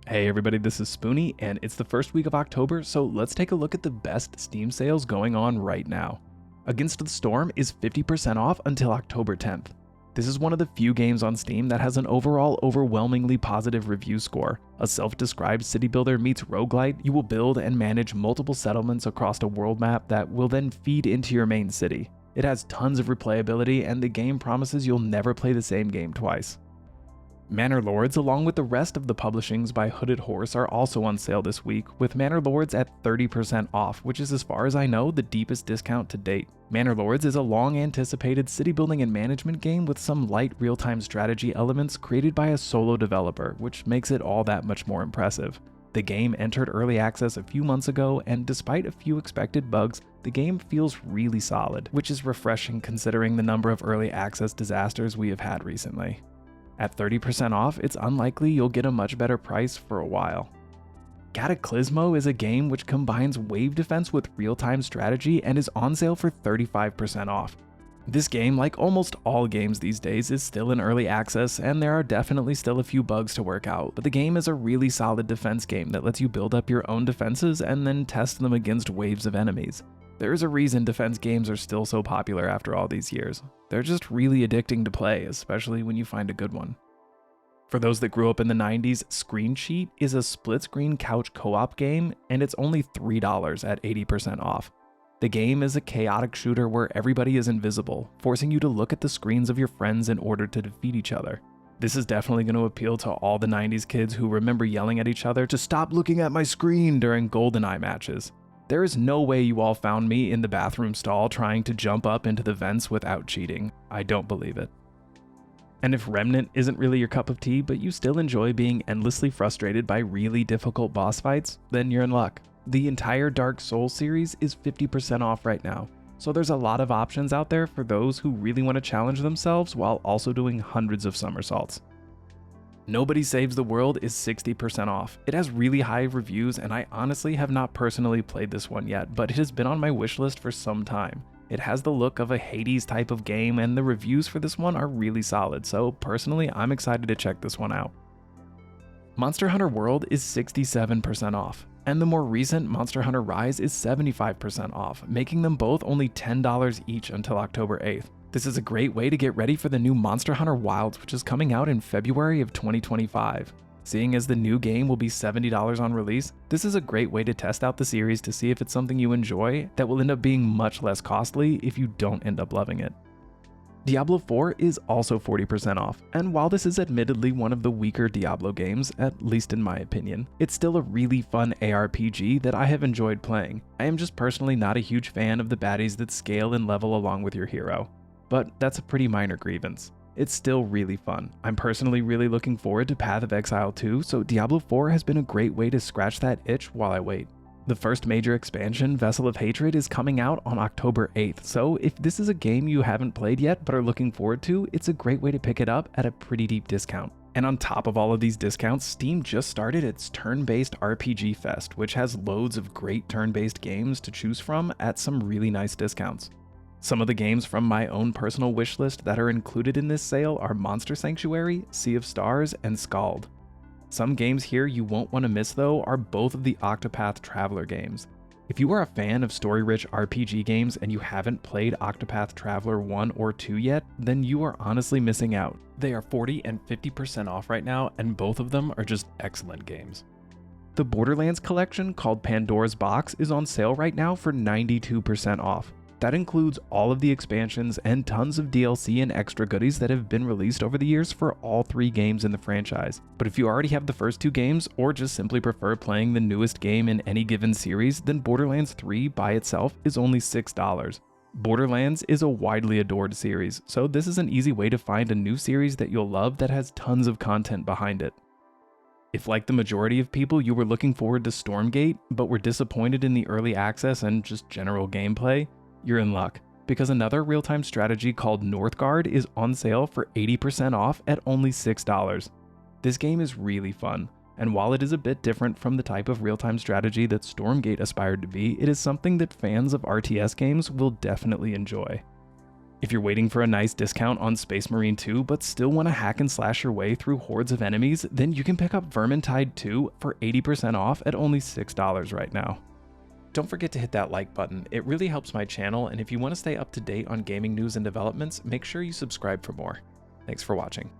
Hey everybody, this is Spoonie, and it's the first week of October, so let's take a look at the best Steam sales going on right now. Against the Storm is 50% off until October 10th. This is one of the few games on Steam that has an overall overwhelmingly positive review score. A self-described city builder meets roguelite, you will build and manage multiple settlements across a world map that will then feed into your main city. It has tons of replayability, and the game promises you'll never play the same game twice. Manor Lords, along with the rest of the publishings by Hooded Horse, are also on sale this week, with Manor Lords at 30% off, which is, as far as I know, the deepest discount to date. Manor Lords is a long-anticipated city building and management game with some light real-time strategy elements created by a solo developer, which makes it all that much more impressive. The game entered early access a few months ago, and despite a few expected bugs, the game feels really solid, which is refreshing considering the number of early access disasters we have had recently. At 30% off, it's unlikely you'll get a much better price for a while. Cataclysmo is a game which combines wave defense with real-time strategy and is on sale for 35% off. This game, like almost all games these days, is still in early access, and there are definitely still a few bugs to work out, but the game is a really solid defense game that lets you build up your own defenses and then test them against waves of enemies. There's a reason defense games are still so popular after all these years. They're just really addicting to play, especially when you find a good one. For those that grew up in the 90s, Screen Sheet is a split-screen couch co-op game, and it's only $3 at 80% off. The game is a chaotic shooter where everybody is invisible, forcing you to look at the screens of your friends in order to defeat each other. This is definitely going to appeal to all the 90s kids who remember yelling at each other to stop looking at my screen during GoldenEye matches. There is no way you all found me in the bathroom stall trying to jump up into the vents without cheating. I don't believe it. And if Remnant isn't really your cup of tea, but you still enjoy being endlessly frustrated by really difficult boss fights, then you're in luck. The entire Dark Souls series is 50% off right now, so there's a lot of options out there for those who really want to challenge themselves while also doing hundreds of somersaults. Nobody Saves the World is 60% off. It has really high reviews, and I honestly have not personally played this one yet, but it has been on my wishlist for some time. It has the look of a Hades type of game, and the reviews for this one are really solid, so personally I'm excited to check this one out. Monster Hunter World is 67% off, and the more recent Monster Hunter Rise is 75% off, making them both only $10 each until October 8th. This is a great way to get ready for the new Monster Hunter Wilds, which is coming out in February of 2025. Seeing as the new game will be $70 on release, this is a great way to test out the series to see if it's something you enjoy that will end up being much less costly if you don't end up loving it. Diablo 4 is also 40% off, and while this is admittedly one of the weaker Diablo games, at least in my opinion, it's still a really fun ARPG that I have enjoyed playing. I am just personally not a huge fan of the baddies that scale and level along with your hero. But that's a pretty minor grievance. It's still really fun. I'm personally really looking forward to Path of Exile 2, so Diablo 4 has been a great way to scratch that itch while I wait. The first major expansion, Vessel of Hatred, is coming out on October 8th, so if this is a game you haven't played yet but are looking forward to, it's a great way to pick it up at a pretty deep discount. And on top of all of these discounts, Steam just started its Turn-Based RPG Fest, which has loads of great turn-based games to choose from at some really nice discounts. Some of the games from my own personal wishlist that are included in this sale are Monster Sanctuary, Sea of Stars, and Scald. Some games here you won't want to miss though are both of the Octopath Traveler games. If you are a fan of story-rich RPG games and you haven't played Octopath Traveler 1 or 2 yet, then you are honestly missing out. They are 40 and 50% off right now, and both of them are just excellent games. The Borderlands collection, called Pandora's Box, is on sale right now for 92% off. That includes all of the expansions and tons of DLC and extra goodies that have been released over the years for all 3 games in the franchise. But if you already have the first 2 games, or just simply prefer playing the newest game in any given series, then Borderlands 3 by itself is only $6. Borderlands is a widely adored series, so this is an easy way to find a new series that you'll love that has tons of content behind it. If, like the majority of people, you were looking forward to Stormgate, but were disappointed in the early access and just general gameplay, you're in luck, because another real-time strategy called Northgard is on sale for 80% off at only $6. This game is really fun, and while it is a bit different from the type of real-time strategy that Stormgate aspired to be, it is something that fans of RTS games will definitely enjoy. If you're waiting for a nice discount on Space Marine 2 but still want to hack and slash your way through hordes of enemies, then you can pick up Vermintide 2 for 80% off at only $6 right now. Don't forget to hit that like button, it really helps my channel, and if you want to stay up to date on gaming news and developments, make sure you subscribe for more. Thanks for watching.